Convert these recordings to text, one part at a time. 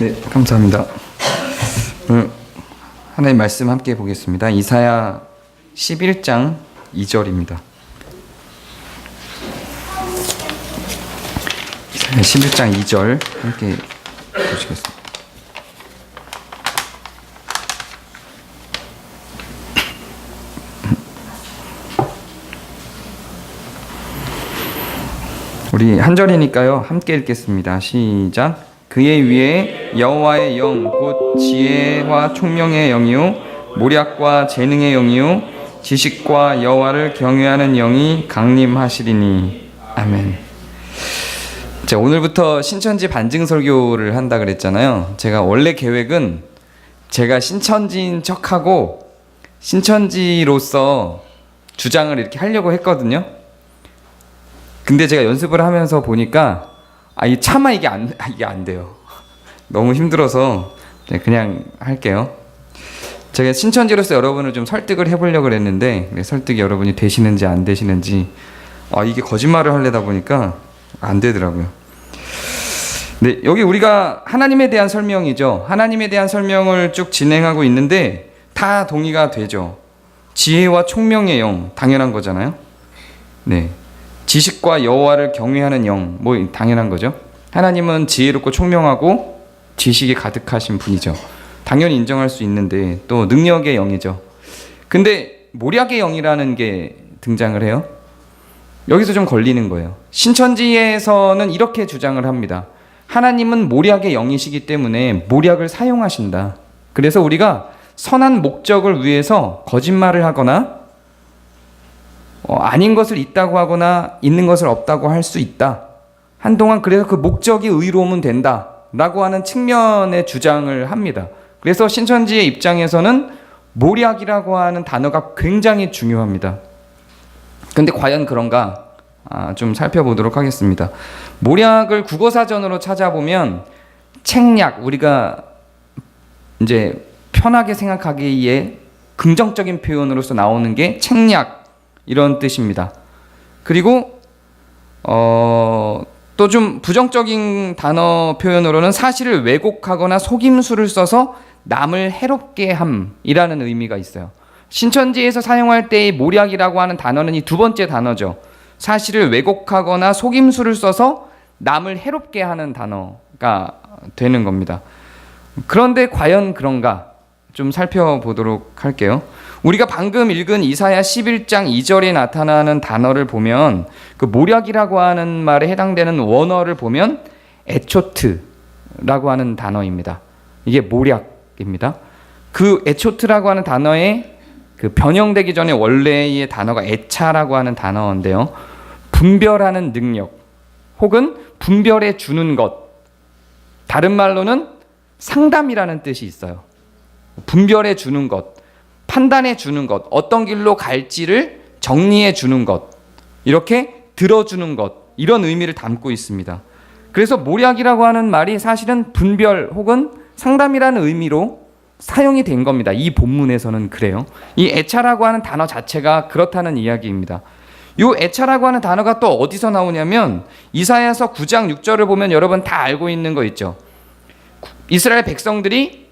네, 감사합니다. 오늘 하나님 말씀 함께 보겠습니다. 이사야 11장 2절입니다. 이사야 11장 2절 함께 보시겠습니다. 우리 한 절이니까요. 함께 읽겠습니다. 시작. 그의 위에 여호와의 영 곧 지혜와 총명의 영이요 모략과 재능의 영이요 지식과 여호와를 경외하는 영이 강림하시리니. 아멘. 자, 오늘부터 신천지 반증 설교를 한다 그랬잖아요. 제가 원래 계획은 제가 신천지인 척하고 신천지로서 주장을 이렇게 하려고 했거든요. 근데 제가 연습을 하면서 보니까 차마 이게 안 돼요. 너무 힘들어서 그냥 할게요. 제가 신천지로서 여러분을 좀 설득을 해보려고 그랬는데 설득이 여러분이 되시는지 안 되시는지 이게 거짓말을 하려다 보니까 안 되더라고요. 네, 여기 우리가 하나님에 대한 설명이죠. 하나님에 대한 설명을 쭉 진행하고 있는데 다 동의가 되죠. 지혜와 총명의 영, 당연한 거잖아요. 네. 지식과 여호와를 경외하는 영, 당연한 거죠. 하나님은 지혜롭고 총명하고 지식이 가득하신 분이죠. 당연히 인정할 수 있는데 또 능력의 영이죠. 근데 모략의 영이라는 게 등장을 해요. 여기서 좀 걸리는 거예요. 신천지에서는 이렇게 주장을 합니다. 하나님은 모략의 영이시기 때문에 모략을 사용하신다. 그래서 우리가 선한 목적을 위해서 거짓말을 하거나 아닌 것을 있다고 하거나 있는 것을 없다고 할 수 있다. 한동안 그래서 그 목적이 의로우면 된다 라고 하는 측면의 주장을 합니다. 그래서 신천지의 입장에서는 모략이라고 하는 단어가 굉장히 중요합니다. 근데 과연 그런가? 좀 살펴보도록 하겠습니다. 모략을 국어사전으로 찾아보면 책략, 우리가 이제 편하게 생각하기에 긍정적인 표현으로서 나오는 게 책략 이런 뜻입니다. 그리고 또 좀 부정적인 단어 표현으로는 사실을 왜곡하거나 속임수를 써서 남을 해롭게 함이라는 의미가 있어요. 신천지에서 사용할 때의 모략이라고 하는 단어는 이 두 번째 단어죠. 사실을 왜곡하거나 속임수를 써서 남을 해롭게 하는 단어가 되는 겁니다. 그런데 과연 그런가? 좀 살펴보도록 할게요. 우리가 방금 읽은 이사야 11장 2절에 나타나는 단어를 보면 그 모략이라고 하는 말에 해당되는 원어를 보면 에초트라고 하는 단어입니다. 이게 모략입니다. 그 에초트라고 하는 단어에 그 변형되기 전에 원래의 단어가 에차라고 하는 단어인데요. 분별하는 능력 혹은 분별해 주는 것, 다른 말로는 상담이라는 뜻이 있어요. 분별해 주는 것, 판단해 주는 것, 어떤 길로 갈지를 정리해 주는 것, 이렇게 들어주는 것, 이런 의미를 담고 있습니다. 그래서 모략이라고 하는 말이 사실은 분별 혹은 상담이라는 의미로 사용이 된 겁니다. 이 본문에서는 그래요. 이 에차라고 하는 단어 자체가 그렇다는 이야기입니다. 이 에차라고 하는 단어가 또 어디서 나오냐면 이사야서 9장 6절을 보면 여러분 다 알고 있는 거 있죠. 이스라엘 백성들이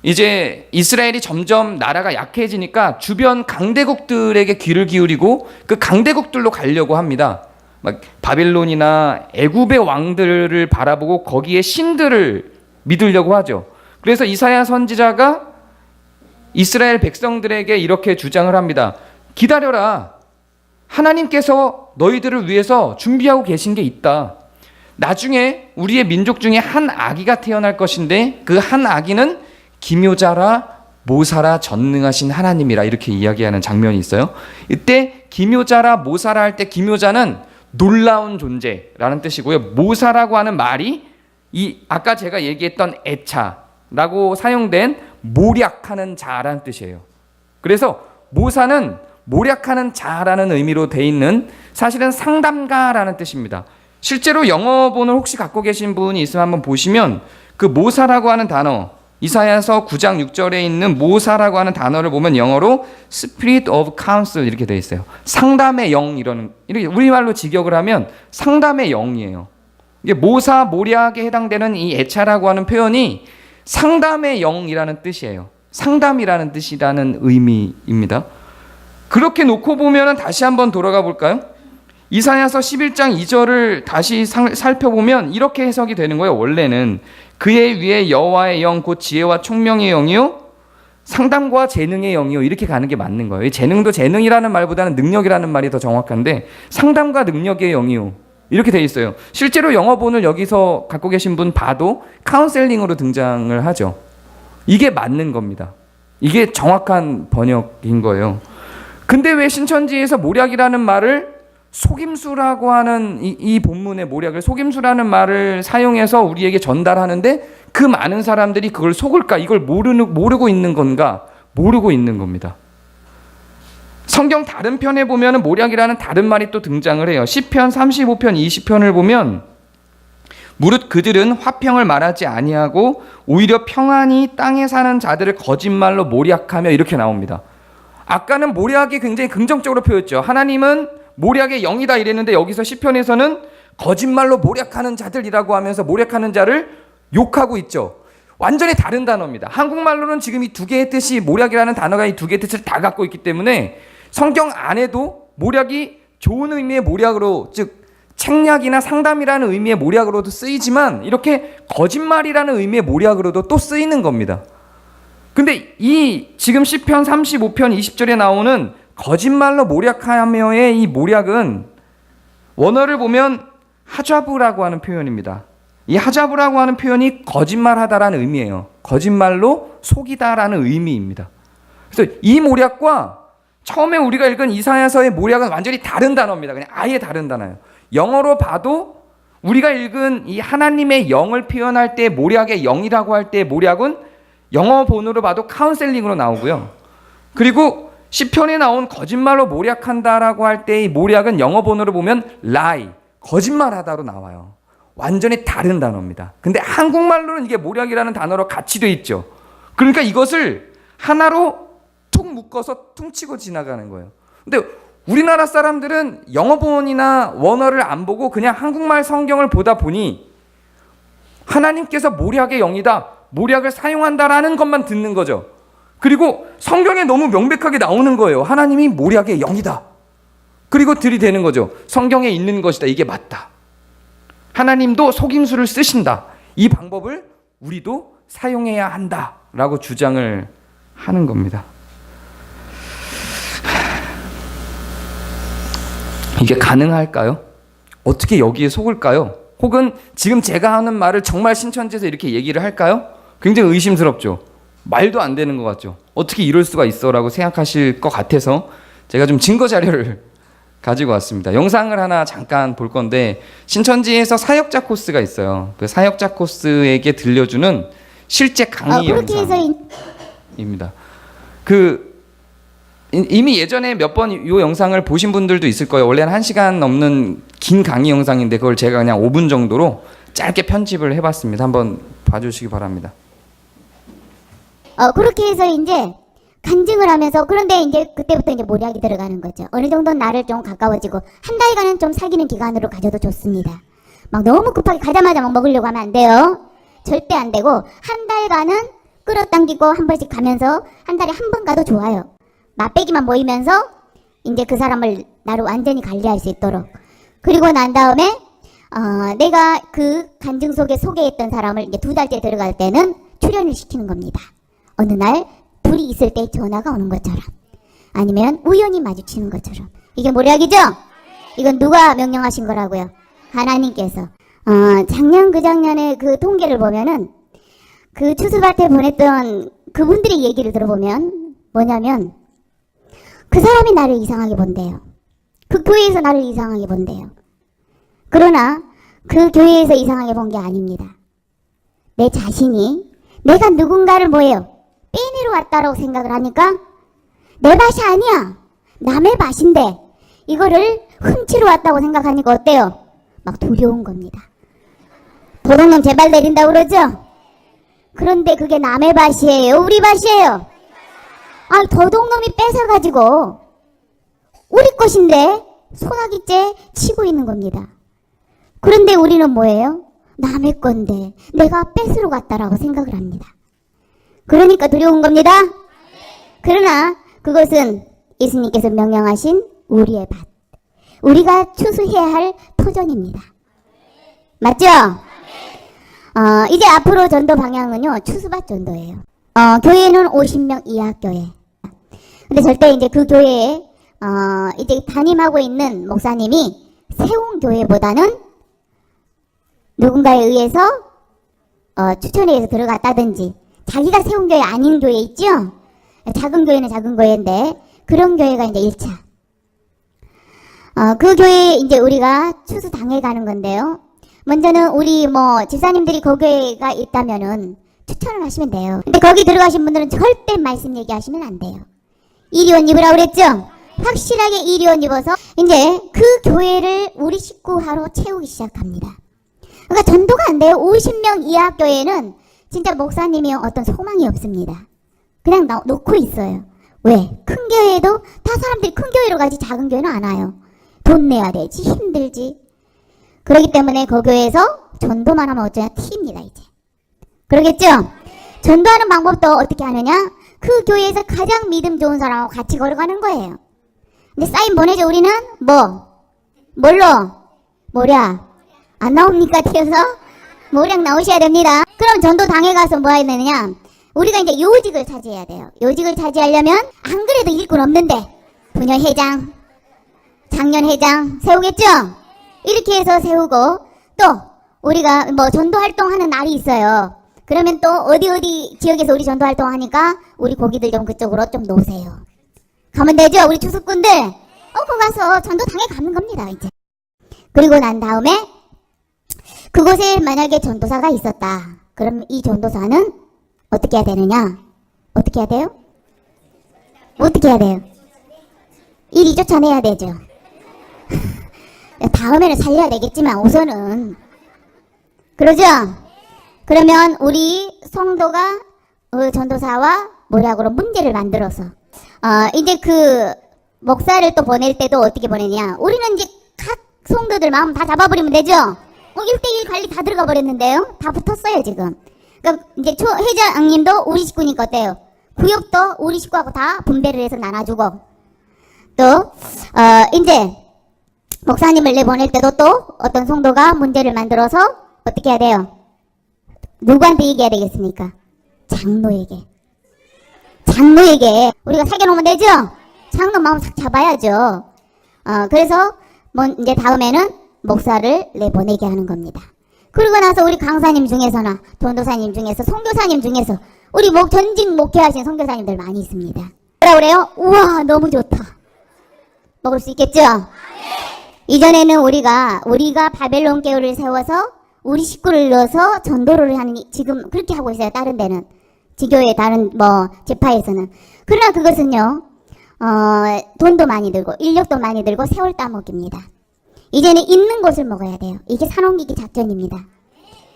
이제 이스라엘이 점점 나라가 약해지니까 주변 강대국들에게 귀를 기울이고 그 강대국들로 가려고 합니다. 막 바빌론이나 애굽의 왕들을 바라보고 거기에 신들을 믿으려고 하죠. 그래서 이사야 선지자가 이스라엘 백성들에게 이렇게 주장을 합니다. 기다려라. 하나님께서 너희들을 위해서 준비하고 계신 게 있다. 나중에 우리의 민족 중에 한 아기가 태어날 것인데 그 한 아기는 기묘자라 모사라 전능하신 하나님이라 이렇게 이야기하는 장면이 있어요. 이때 기묘자라 모사라 할 때 기묘자는 놀라운 존재라는 뜻이고요. 모사라고 하는 말이 이 아까 제가 얘기했던 에차라고 사용된 모략하는 자라는 뜻이에요. 그래서 모사는 모략하는 자라는 의미로 돼 있는 사실은 상담가라는 뜻입니다. 실제로 영어본을 혹시 갖고 계신 분이 있으면 한번 보시면 그 모사라고 하는 단어, 이사야서 9장 6절에 있는 모사라고 하는 단어를 보면 영어로 Spirit of Counsel 이렇게 되어 있어요. 상담의 영, 이렇게 우리말로 직역을 하면 상담의 영이에요. 이게 모사, 모략에 해당되는 이 애차라고 하는 표현이 상담의 영이라는 뜻이에요. 상담이라는 뜻이라는 의미입니다. 그렇게 놓고 보면 다시 한번 돌아가 볼까요? 이사야서 11장 2절을 다시 살펴보면 이렇게 해석이 되는 거예요. 원래는 그의 위에 여호와의 영 곧 지혜와 총명의 영이요 상담과 재능의 영이요 이렇게 가는 게 맞는 거예요. 재능도 재능이라는 말보다는 능력이라는 말이 더 정확한데 상담과 능력의 영이요 이렇게 돼 있어요. 실제로 영어본을 여기서 갖고 계신 분 봐도 카운셀링으로 등장을 하죠. 이게 맞는 겁니다. 이게 정확한 번역인 거예요. 근데 왜 신천지에서 모략이라는 말을 속임수라고 하는 이 본문의 모략을 속임수라는 말을 사용해서 우리에게 전달하는데 그 많은 사람들이 그걸 속을까? 이걸 모르고 있는 건가? 모르고 있는 겁니다. 성경 다른 편에 보면 모략이라는 다른 말이 또 등장을 해요. 시편 35편 20편을 보면 무릇 그들은 화평을 말하지 아니하고 오히려 평안히 땅에 사는 자들을 거짓말로 모략하며 이렇게 나옵니다. 아까는 모략이 굉장히 긍정적으로 표현했죠. 하나님은 모략의 영이다 이랬는데 여기서 시편에서는 거짓말로 모략하는 자들이라고 하면서 모략하는 자를 욕하고 있죠. 완전히 다른 단어입니다. 한국말로는 지금 이 두 개의 뜻이 모략이라는 단어가 이 두 개의 뜻을 다 갖고 있기 때문에 성경 안에도 모략이 좋은 의미의 모략으로 즉 책략이나 상담이라는 의미의 모략으로도 쓰이지만 이렇게 거짓말이라는 의미의 모략으로도 또 쓰이는 겁니다. 근데 이 지금 시편 35편 20절에 나오는 거짓말로 모략하며의 이 모략은 원어를 보면 하좌부라고 하는 표현입니다. 이 하좌부라고 하는 표현이 거짓말하다라는 의미예요. 거짓말로 속이다라는 의미입니다. 그래서 이 모략과 처음에 우리가 읽은 이사야서의 모략은 완전히 다른 단어입니다. 그냥 아예 다른 단어예요. 영어로 봐도 우리가 읽은 이 하나님의 영을 표현할 때 모략의 영이라고 할 때 모략은 영어 본으로 봐도 카운셀링으로 나오고요. 그리고 시편에 나온 거짓말로 모략한다라고 할 때의 모략은 영어 본으로 보면 lie, 거짓말하다로 나와요. 완전히 다른 단어입니다. 근데 한국말로는 이게 모략이라는 단어로 같이 돼 있죠. 그러니까 이것을 하나로 툭 묶어서 퉁치고 지나가는 거예요. 근데 우리나라 사람들은 영어본이나 원어를 안 보고 그냥 한국말 성경을 보다 보니 하나님께서 모략의 영이다, 모략을 사용한다라는 것만 듣는 거죠. 그리고 성경에 너무 명백하게 나오는 거예요. 하나님이 모략의 영이다. 그리고 들이대는 거죠. 성경에 있는 것이다. 이게 맞다. 하나님도 속임수를 쓰신다. 이 방법을 우리도 사용해야 한다라고 주장을 하는 겁니다. 이게 가능할까요? 어떻게 여기에 속을까요? 혹은 지금 제가 하는 말을 정말 신천지에서 이렇게 얘기를 할까요? 굉장히 의심스럽죠. 말도 안 되는 것 같죠. 어떻게 이럴 수가 있어라고 생각하실 것 같아서 제가 좀 증거 자료를 가지고 왔습니다. 영상을 하나 잠깐 볼 건데 신천지에서 사역자 코스가 있어요. 그 사역자 코스에게 들려주는 실제 강의 영상입니다. 이미 예전에 몇 번 이 영상을 보신 분들도 있을 거예요. 원래는 1시간 넘는 긴 강의 영상인데 그걸 제가 그냥 5분 정도로 짧게 편집을 해봤습니다. 한번 봐주시기 바랍니다. 그렇게 해서 이제 간증을 하면서 그런데 이제 그때부터 이제 모략이 들어가는 거죠. 어느 정도 나를 좀 가까워지고 한 달간은 좀 사귀는 기간으로 가져도 좋습니다. 막 너무 급하게 가자마자 막 먹으려고 하면 안 돼요. 절대 안 되고 한 달간은 끌어당기고 한 번씩 가면서 한 달에 한 번 가도 좋아요. 맛배기만 모이면서 이제 그 사람을 나를 완전히 관리할 수 있도록. 그리고 난 다음에 내가 그 간증 속에 소개했던 사람을 이제 2달째 들어갈 때는 출연을 시키는 겁니다. 어느 날 둘이 있을 때 전화가 오는 것처럼 아니면 우연히 마주치는 것처럼. 이게 모략이죠? 이건 누가 명령하신 거라고요? 하나님께서. 작년 그 작년에 그 통계를 보면은 그 추수밭에 보냈던 그분들의 얘기를 들어보면 뭐냐면 그 사람이 나를 이상하게 본대요. 그 교회에서 나를 이상하게 본대요. 그러나 그 교회에서 이상하게 본 게 아닙니다. 내 자신이 내가 누군가를 뭐예요? 빼내러 왔다라고 생각을 하니까 내 밭이 아니야. 남의 밭인데 이거를 훔치러 왔다고 생각하니까 어때요? 막 두려운 겁니다. 도둑놈 제발 내린다고 그러죠? 그런데 그게 남의 밭이에요? 우리 밭이에요? 도둑놈이 뺏어가지고 우리 것인데 소나기째 치고 있는 겁니다. 그런데 우리는 뭐예요? 남의 건데 내가 뺏으러 갔다라고 생각을 합니다. 그러니까 두려운 겁니다. 그러나 그것은 예수님께서 명령하신 우리의 밭, 우리가 추수해야 할 토전입니다. 맞죠? 이제 앞으로 전도 방향은요, 추수밭 전도예요. 교회는 50명 이하 교회. 근데 절대 이제 그 교회에 이제 담임하고 있는 목사님이 세운 교회보다는 누군가에 의해서 추천에 의해서 들어갔다든지, 자기가 세운 교회 아닌 교회 있죠? 작은 교회는 작은 교회인데 그런 교회가 이제 1차. 그 교회에 이제 우리가 추수 당해 가는 건데요. 먼저는 우리 집사님들이 그 교회가 있다면은 추천을 하시면 돼요. 근데 거기 들어가신 분들은 절대 말씀 얘기하시면 안 돼요. 이리옷 입으라 그랬죠? 확실하게 이리옷 입어서 이제 그 교회를 우리 식구화로 채우기 시작합니다. 그러니까 전도가 안 돼요. 50명 이하 교회는 진짜 목사님이 어떤 소망이 없습니다. 그냥 놓고 있어요. 왜? 큰 교회에도 다 사람들이 큰 교회로 가지 작은 교회는 안 와요. 돈 내야 되지, 힘들지. 그렇기 때문에 그 교회에서 전도만 하면 어쩌냐, 티입니다 이제. 그러겠죠? 전도하는 방법도 어떻게 하느냐? 그 교회에서 가장 믿음 좋은 사람하고 같이 걸어가는 거예요. 근데 사인 보내죠. 우리는 뭘로? 모략. 안 나옵니까? 튀어서? 모략 나오셔야 됩니다. 그럼 전도 당에 가서 뭐 해야 되느냐? 우리가 이제 요직을 차지해야 돼요. 요직을 차지하려면 안 그래도 일꾼 없는데 부녀회장, 장년회장 세우겠죠? 이렇게 해서 세우고, 또 우리가 전도 활동하는 날이 있어요. 그러면 또 어디 지역에서 우리 전도 활동하니까 우리 고기들 좀 그쪽으로 좀 놓으세요. 가면 되죠? 우리 주수꾼들 그 가서 전도 당에 가는 겁니다 이제. 그리고 난 다음에 그곳에 만약에 전도사가 있었다. 그럼 이 전도사는 어떻게 해야 되느냐? 어떻게 해야 돼요? 어떻게 해야 돼요? 일이 쫓아내야 되죠. 다음에는 살려야 되겠지만 우선은 그러죠? 그러면 우리 성도가 전도사와 모략으로 문제를 만들어서 이제 그 목사를 또 보낼 때도 어떻게 보내냐? 우리는 이제 각 성도들 마음 다 잡아버리면 되죠? 1대1 관리 다 들어가 버렸는데요? 다 붙었어요 지금. 그러니까 이제 회장님도 우리 식구니까 어때요? 구역도 우리 식구하고 다 분배를 해서 나눠주고, 또 이제 목사님을 내보낼 때도 또 어떤 성도가 문제를 만들어서 어떻게 해야 돼요? 누구한테 얘기해야 되겠습니까? 장로에게. 장로에게 우리가 사겨놓으면 되죠? 장로 마음 싹 잡아야죠. 그래서 이제 다음에는 목사를 내보내게 하는 겁니다. 그러고 나서 우리 강사님 중에서나 전도사님 중에서 선교사님 중에서 우리 전직 목회하신 선교사님들 많이 있습니다. 뭐라 그래요? 우와 너무 좋다. 먹을 수 있겠죠? 이전에는 우리가 바벨론 계율을 세워서 우리 식구를 넣어서 전도를 하는, 지금 그렇게 하고 있어요. 다른 데는, 지교회 다른 제파에서는. 그러나 그것은요 돈도 많이 들고 인력도 많이 들고 세월 따먹입니다. 이제는 있는 곳을 먹어야 돼요. 이게 산업기기 작전입니다.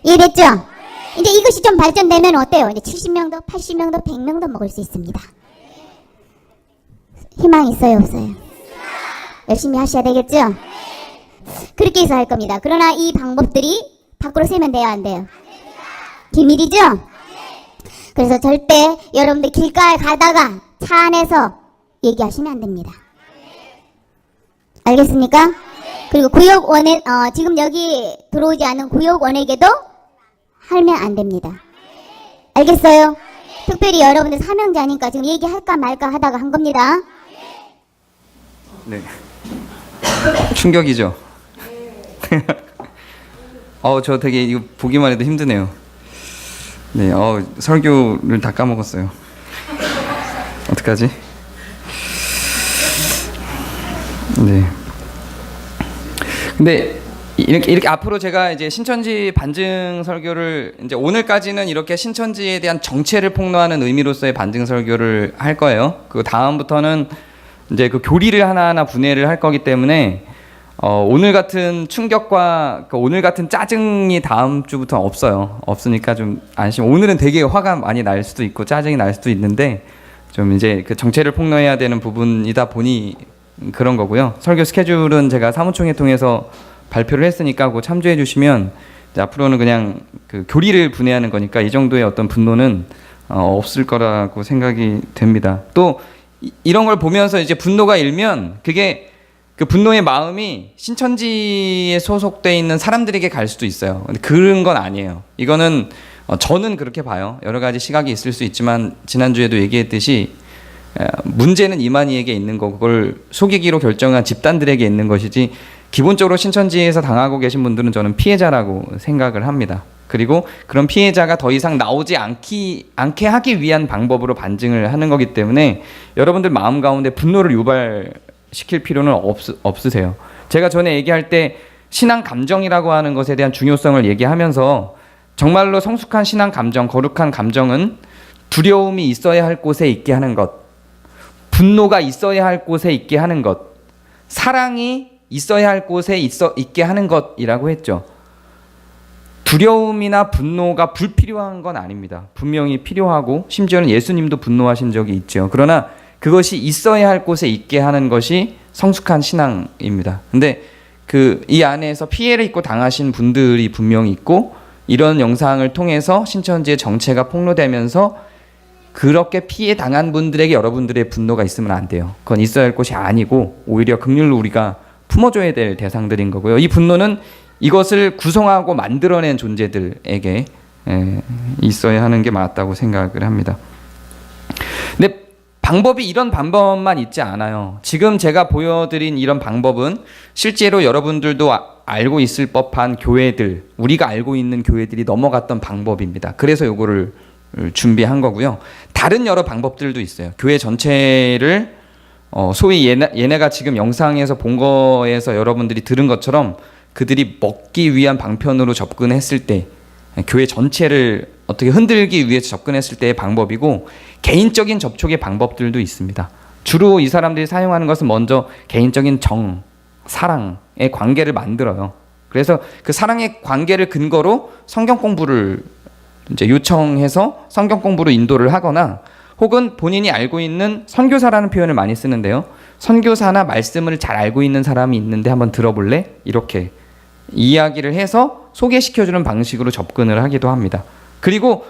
이해됐죠? 이제 이것이 좀 발전되면 어때요? 이제 70명도 80명도 100명도 먹을 수 있습니다. 희망 있어요 없어요? 열심히 하셔야 되겠죠? 그렇게 해서 할 겁니다. 그러나 이 방법들이 밖으로 세면 돼요 안 돼요? 기밀이죠? 그래서 절대 여러분들 길가에 가다가 차 안에서 얘기하시면 안 됩니다. 알겠습니까? 그리고 구역원에 지금 여기 들어오지 않은 구역원에게도 하면 안 됩니다. 알겠어요? 특별히 여러분들 사명자니까 지금 얘기할까 말까 하다가 한 겁니다. 네. 충격이죠. 저 되게 이거 보기만 해도 힘드네요. 네, 설교를 다 까먹었어요. 어떡하지? 네. 근데 이렇게 앞으로 제가 이제 신천지 반증 설교를 이제 오늘까지는 이렇게 신천지에 대한 정체를 폭로하는 의미로서의 반증 설교를 할 거예요. 그 다음부터는 이제 그 교리를 하나하나 분해를 할 거기 때문에 오늘 같은 충격과 오늘 같은 짜증이 다음 주부터 없으니까 좀 안심. 오늘은 되게 화가 많이 날 수도 있고 짜증이 날 수도 있는데 좀 이제 그 정체를 폭로해야 되는 부분이다 보니 그런 거고요. 설교 스케줄은 제가 사무총회 통해서 발표를 했으니까 그거 참조해 주시면 이제 앞으로는 그냥 그 교리를 분해하는 거니까 이 정도의 어떤 분노는 없을 거라고 생각이 됩니다. 또 이런 걸 보면서 이제 분노가 일면 그게 그 분노의 마음이 신천지에 소속돼 있는 사람들에게 갈 수도 있어요. 근데 그런 건 아니에요. 이거는 저는 그렇게 봐요. 여러 가지 시각이 있을 수 있지만 지난주에도 얘기했듯이 문제는 이만희에게 있는 거, 그걸 속이기로 결정한 집단들에게 있는 것이지 기본적으로 신천지에서 당하고 계신 분들은 저는 피해자라고 생각을 합니다. 그리고 그런 피해자가 더 이상 나오지 않게 하기 위한 방법으로 반증을 하는 거기 때문에 여러분들 마음 가운데 분노를 유발시킬 필요는 없으세요. 제가 전에 얘기할 때 신앙 감정이라고 하는 것에 대한 중요성을 얘기하면서 정말로 성숙한 신앙 감정, 거룩한 감정은 두려움이 있어야 할 곳에 있게 하는 것, 분노가 있어야 할 곳에 있게 하는 것, 사랑이 있어야 할 곳에 있게 하는 것이라고 했죠. 두려움이나 분노가 불필요한 건 아닙니다. 분명히 필요하고 심지어는 예수님도 분노하신 적이 있죠. 그러나 그것이 있어야 할 곳에 있게 하는 것이 성숙한 신앙입니다. 근데 이 안에서 피해를 입고 당하신 분들이 분명히 있고 이런 영상을 통해서 신천지의 정체가 폭로되면서 그렇게 피해 당한 분들에게 여러분들의 분노가 있으면 안 돼요. 그건 있어야 할 곳이 아니고 오히려 긍휼로 우리가 품어줘야 될 대상들인 거고요. 이 분노는 이것을 구성하고 만들어낸 존재들에게 있어야 하는 게 맞다고 생각을 합니다. 근데 방법이 이런 방법만 있지 않아요. 지금 제가 보여드린 이런 방법은 실제로 여러분들도 알고 있을 법한 교회들, 우리가 알고 있는 교회들이 넘어갔던 방법입니다. 그래서 요거를 준비한 거고요. 다른 여러 방법들도 있어요. 교회 전체를 소위 얘네가 지금 영상에서 본 거에서 여러분들이 들은 것처럼 그들이 먹기 위한 방편으로 접근했을 때 교회 전체를 어떻게 흔들기 위해서 접근했을 때의 방법이고 개인적인 접촉의 방법들도 있습니다. 주로 이 사람들이 사용하는 것은 먼저 개인적인 정, 사랑의 관계를 만들어요. 그래서 그 사랑의 관계를 근거로 성경 공부를 이제 요청해서 성경 공부로 인도를 하거나 혹은 본인이 알고 있는 선교사라는 표현을 많이 쓰는데요. 선교사나 말씀을 잘 알고 있는 사람이 있는데 한번 들어볼래? 이렇게 이야기를 해서 소개시켜주는 방식으로 접근을 하기도 합니다. 그리고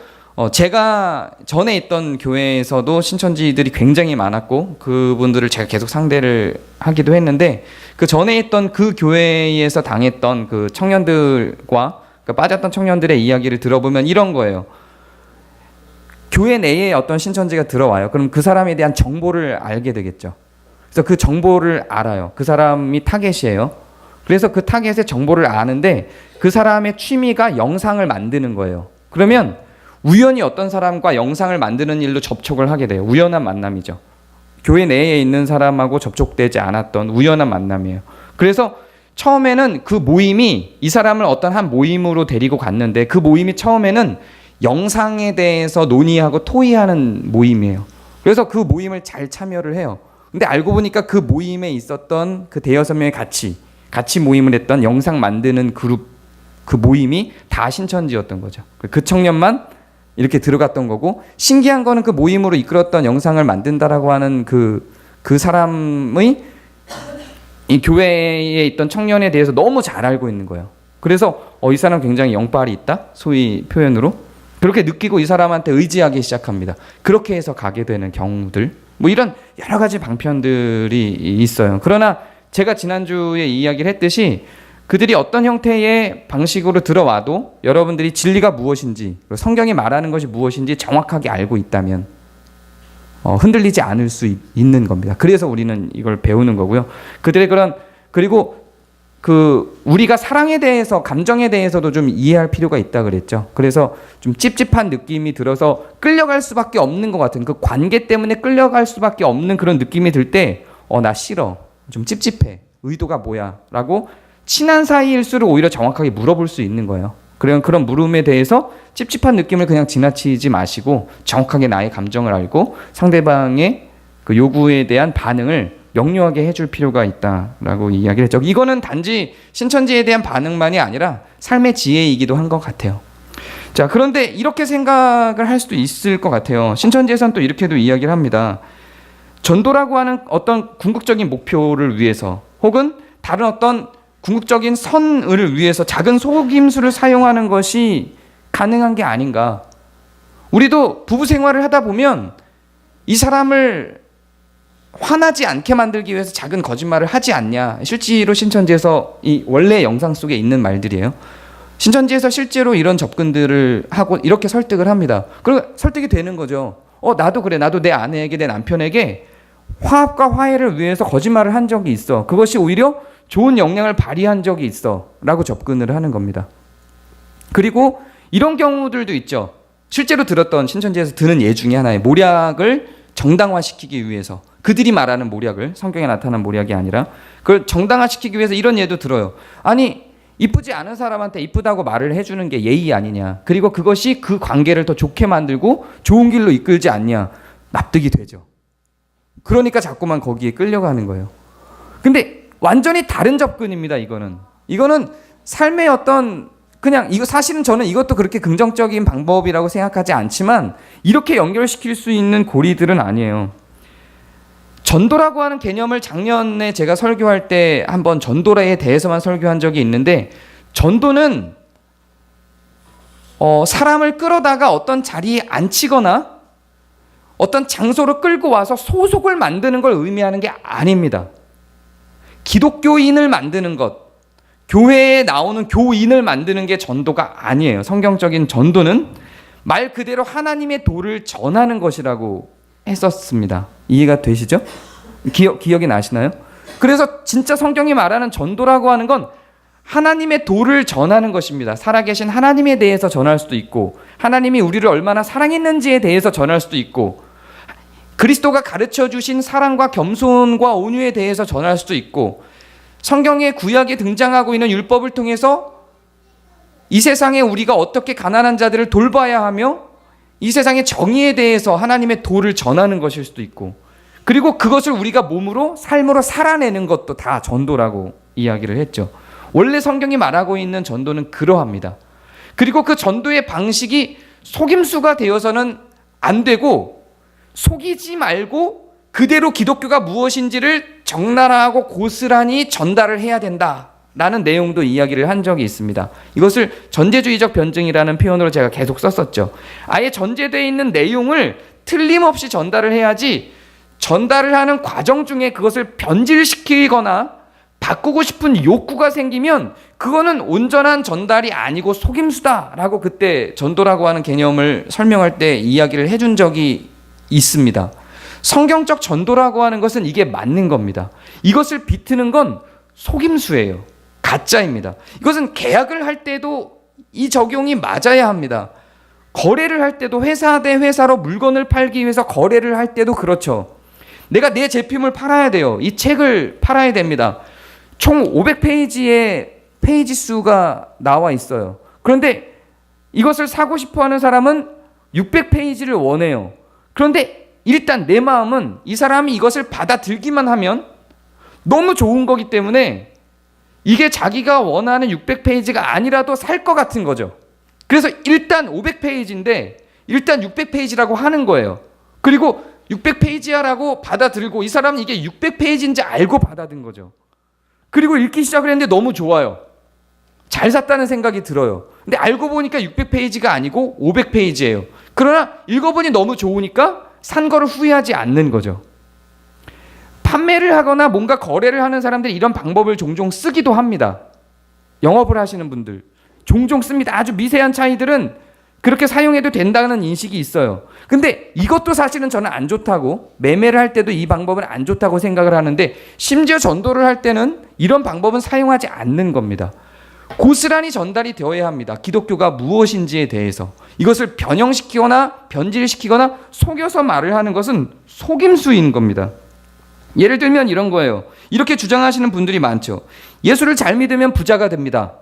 제가 전에 있던 교회에서도 신천지들이 굉장히 많았고 그분들을 제가 계속 상대를 하기도 했는데 그 전에 있던 그 교회에서 당했던 그 청년들과 빠졌던 청년들의 이야기를 들어보면 이런 거예요. 교회 내에 어떤 신천지가 들어와요. 그럼 그 사람에 대한 정보를 알게 되겠죠. 그래서 그 정보를 알아요. 그 사람이 타겟이에요. 그래서 그 타겟의 정보를 아는데 그 사람의 취미가 영상을 만드는 거예요. 그러면 우연히 어떤 사람과 영상을 만드는 일로 접촉을 하게 돼요. 우연한 만남이죠. 교회 내에 있는 사람하고 접촉되지 않았던 우연한 만남이에요. 그래서 처음에는 그 모임이 이 사람을 어떤 한 모임으로 데리고 갔는데 그 모임이 처음에는 영상에 대해서 논의하고 토의하는 모임이에요. 그래서 그 모임을 잘 참여를 해요. 근데 알고 보니까 그 모임에 있었던 그 대여섯 명이 같이 모임을 했던 영상 만드는 그룹, 그 모임이 다 신천지였던 거죠. 그 청년만 이렇게 들어갔던 거고, 신기한 거는 그 모임으로 이끌었던 영상을 만든다라고 하는 그 사람의 이 교회에 있던 청년에 대해서 너무 잘 알고 있는 거예요. 그래서 이 사람 굉장히 영빨이 있다? 소위 표현으로. 그렇게 느끼고 이 사람한테 의지하기 시작합니다. 그렇게 해서 가게 되는 경우들. 뭐 이런 여러 가지 방편들이 있어요. 그러나 제가 지난주에 이야기를 했듯이 그들이 어떤 형태의 방식으로 들어와도 여러분들이 진리가 무엇인지, 성경이 말하는 것이 무엇인지 정확하게 알고 있다면 흔들리지 않을 수 있는 겁니다. 그래서 우리는 이걸 배우는 거고요. 그들의 그리고 우리가 사랑에 대해서, 감정에 대해서도 좀 이해할 필요가 있다 그랬죠. 그래서 좀 찝찝한 느낌이 들어서 끌려갈 수밖에 없는 것 같은, 그 관계 때문에 끌려갈 수밖에 없는 그런 느낌이 들 때 나 싫어, 좀 찝찝해, 의도가 뭐야? 라고 친한 사이일수록 오히려 정확하게 물어볼 수 있는 거예요. 그런 물음에 대해서 찝찝한 느낌을 그냥 지나치지 마시고 정확하게 나의 감정을 알고 상대방의 그 요구에 대한 반응을 명료하게 해줄 필요가 있다라고 이야기를 했죠. 이거는 단지 신천지에 대한 반응만이 아니라 삶의 지혜이기도 한 것 같아요. 자, 그런데 이렇게 생각을 할 수도 있을 것 같아요. 신천지에서는 또 이렇게도 이야기를 합니다. 전도라고 하는 어떤 궁극적인 목표를 위해서 혹은 다른 어떤 궁극적인 선을 위해서 작은 속임수를 사용하는 것이 가능한 게 아닌가. 우리도 부부 생활을 하다 보면 이 사람을 화나지 않게 만들기 위해서 작은 거짓말을 하지 않냐. 실제로 신천지에서 이 원래 영상 속에 있는 말들이에요. 신천지에서 실제로 이런 접근들을 하고 이렇게 설득을 합니다. 그리고 설득이 되는 거죠. 나도 그래. 나도 내 아내에게, 내 남편에게 화합과 화해를 위해서 거짓말을 한 적이 있어. 그것이 오히려 좋은 영향을 발휘한 적이 있어. 라고 접근을 하는 겁니다. 그리고 이런 경우들도 있죠. 실제로 들었던, 신천지에서 드는 예 중에 하나의 모략을 정당화시키기 위해서, 그들이 말하는 모략을, 성경에 나타난 모략이 아니라 그걸 정당화시키기 위해서 이런 예도 들어요. 아니, 이쁘지 않은 사람한테 이쁘다고 말을 해주는 게 예의 아니냐. 그리고 그것이 그 관계를 더 좋게 만들고 좋은 길로 이끌지 않냐. 납득이 되죠. 그러니까 자꾸만 거기에 끌려가는 거예요. 근데 완전히 다른 접근입니다. 이거는 삶의 어떤, 그냥 이거 사실은 저는 이것도 그렇게 긍정적인 방법이라고 생각하지 않지만 이렇게 연결시킬 수 있는 고리들은 아니에요. 전도라고 하는 개념을 작년에 제가 설교할 때 한번 전도에 대해서만 설교한 적이 있는데, 전도는 사람을 끌어다가 어떤 자리에 앉히거나 어떤 장소로 끌고 와서 소속을 만드는 걸 의미하는 게 아닙니다. 기독교인을 만드는 것, 교회에 나오는 교인을 만드는 게 전도가 아니에요. 성경적인 전도는 말 그대로 하나님의 도를 전하는 것이라고 했었습니다. 이해가 되시죠? 기억이 나시나요? 그래서 진짜 성경이 말하는 전도라고 하는 건 하나님의 도를 전하는 것입니다. 살아계신 하나님에 대해서 전할 수도 있고, 하나님이 우리를 얼마나 사랑했는지에 대해서 전할 수도 있고, 그리스도가 가르쳐 주신 사랑과 겸손과 온유에 대해서 전할 수도 있고, 성경의 구약에 등장하고 있는 율법을 통해서 이 세상에 우리가 어떻게 가난한 자들을 돌봐야 하며 이 세상의 정의에 대해서 하나님의 도를 전하는 것일 수도 있고, 그리고 그것을 우리가 몸으로 삶으로 살아내는 것도 다 전도라고 이야기를 했죠. 원래 성경이 말하고 있는 전도는 그러합니다. 그리고 그 전도의 방식이 속임수가 되어서는 안 되고, 속이지 말고 그대로 기독교가 무엇인지를 적나라하고 고스란히 전달을 해야 된다라는 내용도 이야기를 한 적이 있습니다. 이것을 전제주의적 변증이라는 표현으로 제가 계속 썼었죠. 아예 전제되어 있는 내용을 틀림없이 전달을 해야지, 전달을 하는 과정 중에 그것을 변질시키거나 바꾸고 싶은 욕구가 생기면 그거는 온전한 전달이 아니고 속임수다라고 그때 전도라고 하는 개념을 설명할 때 이야기를 해준 적이 있습니다. 성경적 전도라고 하는 것은 이게 맞는 겁니다. 이것을 비트는 건 속임수예요. 가짜입니다. 이것은 계약을 할 때도 이 적용이 맞아야 합니다. 거래를 할 때도 회사 대 회사로 물건을 팔기 위해서 거래를 할 때도 그렇죠. 내가 내 제품을 팔아야 돼요. 이 책을 팔아야 됩니다. 총 500페이지의 페이지 수가 나와 있어요. 그런데 이것을 사고 싶어 하는 사람은 600페이지를 원해요. 그런데 일단 내 마음은 이 사람이 이것을 받아들기만 하면 너무 좋은 거기 때문에 이게 자기가 원하는 600페이지가 아니라도 살 것 같은 거죠. 그래서 일단 500페이지인데 일단 600페이지라고 하는 거예요. 그리고 600페이지야라고 받아들고 이 사람은 이게 600페이지인지 알고 받아든 거죠. 그리고 읽기 시작을 했는데 너무 좋아요. 잘 샀다는 생각이 들어요. 근데 알고 보니까 600페이지가 아니고 500페이지예요. 그러나 읽어보니 너무 좋으니까 산 거를 후회하지 않는 거죠. 판매를 하거나 뭔가 거래를 하는 사람들이 이런 방법을 종종 쓰기도 합니다. 영업을 하시는 분들 종종 씁니다. 아주 미세한 차이들은 그렇게 사용해도 된다는 인식이 있어요. 근데 이것도 사실은 저는 안 좋다고, 매매를 할 때도 이 방법은 안 좋다고 생각을 하는데, 심지어 전도를 할 때는 이런 방법은 사용하지 않는 겁니다. 고스란히 전달이 되어야 합니다. 기독교가 무엇인지에 대해서. 이것을 변형시키거나 변질시키거나 속여서 말을 하는 것은 속임수인 겁니다. 예를 들면 이런 거예요. 이렇게 주장하시는 분들이 많죠. 예수를 잘 믿으면 부자가 됩니다.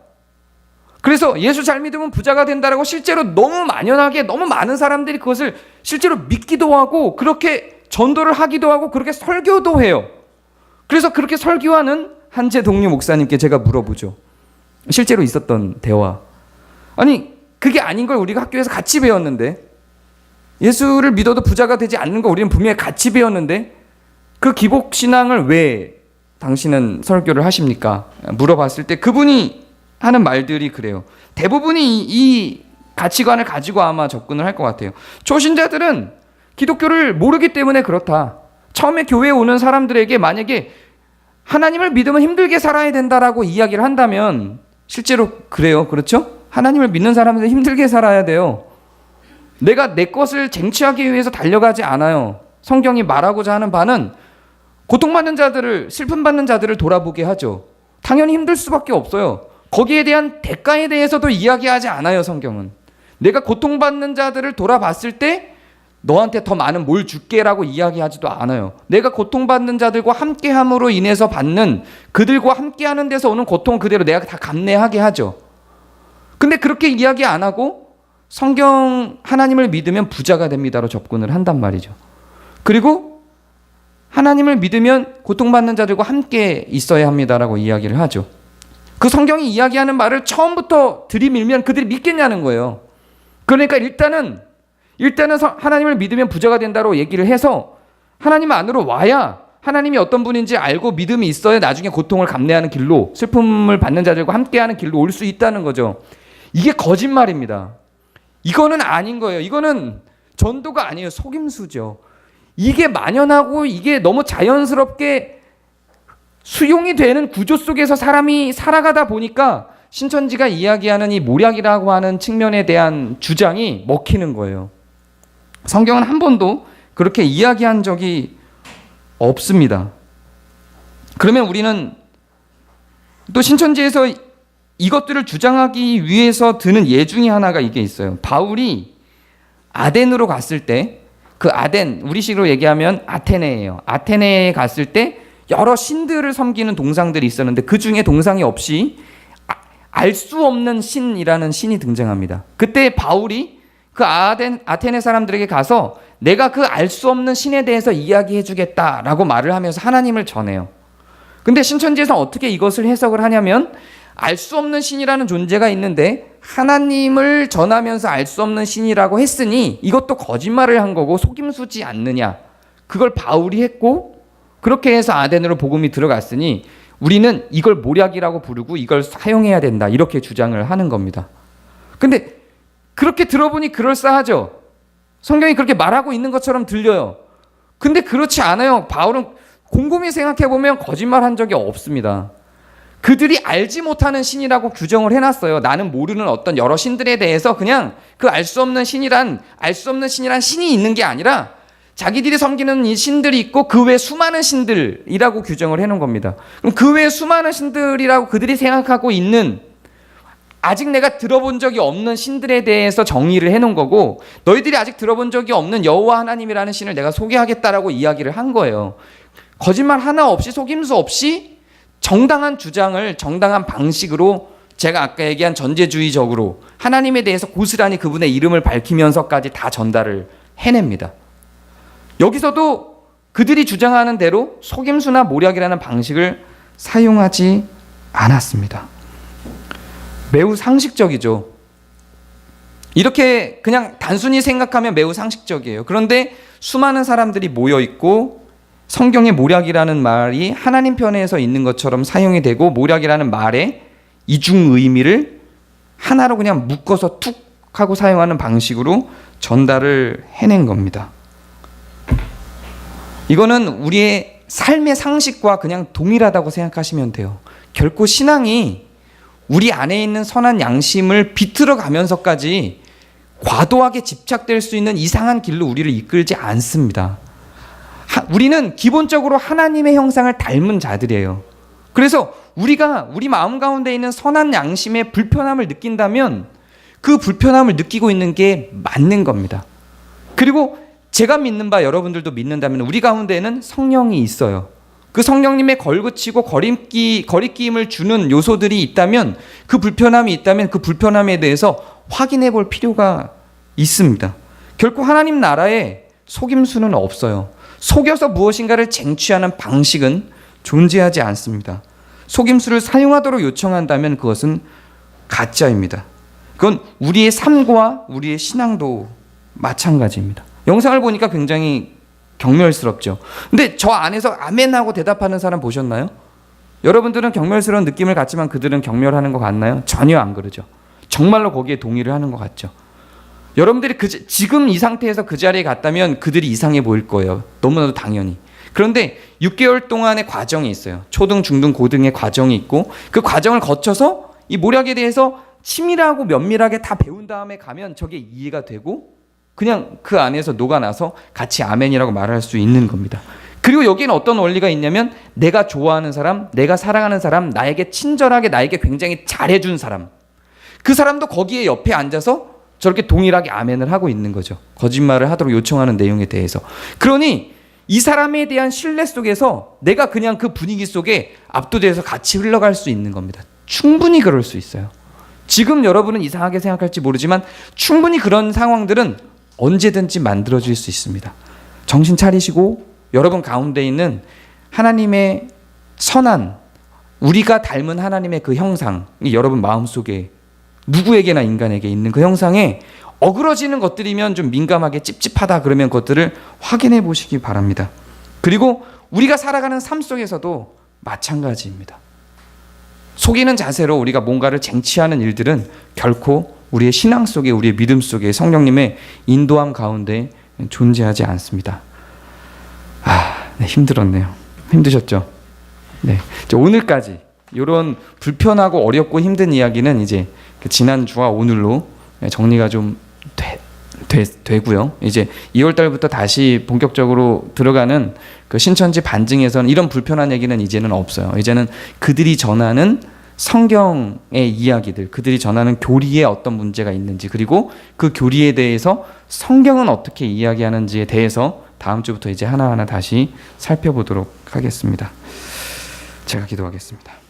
그래서 예수 잘 믿으면 부자가 된다라고 실제로 너무 만연하게 너무 많은 사람들이 그것을 실제로 믿기도 하고 그렇게 전도를 하기도 하고 그렇게 설교도 해요. 그래서 그렇게 설교하는 한재 동료 목사님께 제가 물어보죠. 실제로 있었던 대화. 아니 그게 아닌 걸 우리가 학교에서 같이 배웠는데, 예수를 믿어도 부자가 되지 않는 거 우리는 분명히 같이 배웠는데 그 기복신앙을 왜 당신은 설교를 하십니까? 물어봤을 때 그분이 하는 말들이 그래요. 대부분이 이 가치관을 가지고 아마 접근을 할 것 같아요. 초신자들은 기독교를 모르기 때문에 그렇다. 처음에 교회에 오는 사람들에게 만약에 하나님을 믿으면 힘들게 살아야 된다라고 이야기를 한다면 실제로 그래요. 그렇죠? 하나님을 믿는 사람들은 힘들게 살아야 돼요. 내가 내 것을 쟁취하기 위해서 달려가지 않아요. 성경이 말하고자 하는 바는 고통받는 자들을, 슬픔 받는 자들을 돌아보게 하죠. 당연히 힘들 수밖에 없어요. 거기에 대한 대가에 대해서도 이야기하지 않아요. 성경은. 내가 고통받는 자들을 돌아봤을 때 너한테 더 많은 뭘 줄게라고 이야기하지도 않아요. 내가 고통받는 자들과 함께함으로 인해서 받는, 그들과 함께하는 데서 오는 고통 그대로 내가 다 감내하게 하죠. 근데 그렇게 이야기 안 하고 성경 하나님을 믿으면 부자가 됩니다로 접근을 한단 말이죠. 그리고 하나님을 믿으면 고통받는 자들과 함께 있어야 합니다라고 이야기를 하죠. 그 성경이 이야기하는 말을 처음부터 들이밀면 그들이 믿겠냐는 거예요. 그러니까 일단은 하나님을 믿으면 부자가 된다고 얘기를 해서 하나님 안으로 와야 하나님이 어떤 분인지 알고 믿음이 있어야 나중에 고통을 감내하는 길로, 슬픔을 받는 자들과 함께하는 길로 올 수 있다는 거죠. 이게 거짓말입니다. 이거는 아닌 거예요. 이거는 전도가 아니에요. 속임수죠. 이게 만연하고 이게 너무 자연스럽게 수용이 되는 구조 속에서 사람이 살아가다 보니까 신천지가 이야기하는 이 모략이라고 하는 측면에 대한 주장이 먹히는 거예요. 성경은 한 번도 그렇게 이야기한 적이 없습니다. 그러면 우리는 또 신천지에서 이것들을 주장하기 위해서 드는 예 중에 하나가 이게 있어요. 바울이 아덴으로 갔을 때, 그 아덴, 우리식으로 얘기하면 아테네예요. 아테네에 갔을 때 여러 신들을 섬기는 동상들이 있었는데 그 중에 동상이 없이 알 수 없는 신이라는 신이 등장합니다. 그때 바울이 그 아테네 사람들에게 가서 내가 그 알 수 없는 신에 대해서 이야기해 주겠다라고 말을 하면서 하나님을 전해요. 근데 신천지에서 어떻게 이것을 해석을 하냐면 알 수 없는 신이라는 존재가 있는데 하나님을 전하면서 알 수 없는 신이라고 했으니 이것도 거짓말을 한 거고 속임수지 않느냐. 그걸 바울이 했고 그렇게 해서 아덴으로 복음이 들어갔으니 우리는 이걸 모략이라고 부르고 이걸 사용해야 된다. 이렇게 주장을 하는 겁니다. 근데 그렇게 들어보니 그럴싸하죠. 성경이 그렇게 말하고 있는 것처럼 들려요. 근데 그렇지 않아요. 바울은 곰곰이 생각해보면 거짓말한 적이 없습니다. 그들이 알지 못하는 신이라고 규정을 해놨어요. 나는 모르는 어떤 여러 신들에 대해서 그냥 그 알 수 없는 신이란 신이 있는 게 아니라 자기들이 섬기는 이 신들이 있고 그 외 수많은 신들이라고 규정을 해놓은 겁니다. 그럼 그 외 수많은 신들이라고 그들이 생각하고 있는 아직 내가 들어본 적이 없는 신들에 대해서 정의를 해놓은 거고 너희들이 아직 들어본 적이 없는 여호와 하나님이라는 신을 내가 소개하겠다라고 이야기를 한 거예요. 거짓말 하나 없이 속임수 없이 정당한 주장을 정당한 방식으로 제가 아까 얘기한 전제주의적으로 하나님에 대해서 고스란히 그분의 이름을 밝히면서까지 다 전달을 해냅니다. 여기서도 그들이 주장하는 대로 속임수나 모략이라는 방식을 사용하지 않았습니다. 매우 상식적이죠. 이렇게 그냥 단순히 생각하면 매우 상식적이에요. 그런데 수많은 사람들이 모여 있고 성경의 모략이라는 말이 하나님 편에서 있는 것처럼 사용이 되고 모략이라는 말의 이중 의미를 하나로 그냥 묶어서 툭 하고 사용하는 방식으로 전달을 해낸 겁니다. 이거는 우리의 삶의 상식과 그냥 동일하다고 생각하시면 돼요. 결코 신앙이 우리 안에 있는 선한 양심을 비틀어 가면서까지 과도하게 집착될 수 있는 이상한 길로 우리를 이끌지 않습니다. 우리는 기본적으로 하나님의 형상을 닮은 자들이에요. 그래서 우리가 우리 마음 가운데 있는 선한 양심의 불편함을 느낀다면 그 불편함을 느끼고 있는 게 맞는 겁니다. 그리고 제가 믿는 바 여러분들도 믿는다면 우리 가운데에는 성령이 있어요. 그 성령님의 걸그치고 거리낌을 주는 요소들이 있다면 그 불편함이 있다면 그 불편함에 대해서 확인해 볼 필요가 있습니다. 결코 하나님 나라에 속임수는 없어요. 속여서 무엇인가를 쟁취하는 방식은 존재하지 않습니다. 속임수를 사용하도록 요청한다면 그것은 가짜입니다. 그건 우리의 삶과 우리의 신앙도 마찬가지입니다. 영상을 보니까 굉장히 경멸스럽죠. 근데 저 안에서 아멘 하고 대답하는 사람 보셨나요? 여러분들은 경멸스러운 느낌을 갖지만 그들은 경멸하는 것 같나요? 전혀 안 그러죠. 정말로 거기에 동의를 하는 것 같죠. 여러분들이 지금 이 상태에서 그 자리에 갔다면 그들이 이상해 보일 거예요. 너무나도 당연히. 그런데 6개월 동안의 과정이 있어요. 초등, 중등, 고등의 과정이 있고 그 과정을 거쳐서 이 모략에 대해서 치밀하고 면밀하게 다 배운 다음에 가면 저게 이해가 되고 그냥 그 안에서 녹아나서 같이 아멘이라고 말할 수 있는 겁니다. 그리고 여기는 어떤 원리가 있냐면 내가 좋아하는 사람, 내가 사랑하는 사람, 나에게 친절하게 나에게 굉장히 잘해준 사람, 그 사람도 거기에 옆에 앉아서 저렇게 동일하게 아멘을 하고 있는 거죠. 거짓말을 하도록 요청하는 내용에 대해서. 그러니 이 사람에 대한 신뢰 속에서 내가 그냥 그 분위기 속에 압도돼서 같이 흘러갈 수 있는 겁니다. 충분히 그럴 수 있어요. 지금 여러분은 이상하게 생각할지 모르지만 충분히 그런 상황들은 언제든지 만들어질 수 있습니다. 정신 차리시고 여러분 가운데 있는 하나님의 선한, 우리가 닮은 하나님의 그 형상이 여러분 마음속에 누구에게나 인간에게 있는 그 형상에 어그러지는 것들이면 좀 민감하게 찝찝하다 그러면 그것들을 확인해 보시기 바랍니다. 그리고 우리가 살아가는 삶 속에서도 마찬가지입니다. 속이는 자세로 우리가 뭔가를 쟁취하는 일들은 결코 우리의 신앙 속에, 우리의 믿음 속에 성령님의 인도함 가운데 존재하지 않습니다. 네, 힘들었네요. 힘드셨죠? 네, 오늘까지 이런 불편하고 어렵고 힘든 이야기는 이제 지난주와 오늘로 정리가 좀 되고요. 이제 2월 달부터 다시 본격적으로 들어가는 그 신천지 반증에서는 이런 불편한 얘기는 이제는 없어요. 이제는 그들이 전하는 성경의 이야기들, 그들이 전하는 교리에 어떤 문제가 있는지, 그리고 그 교리에 대해서 성경은 어떻게 이야기하는지에 대해서 다음 주부터 이제 하나하나 다시 살펴보도록 하겠습니다. 제가 기도하겠습니다.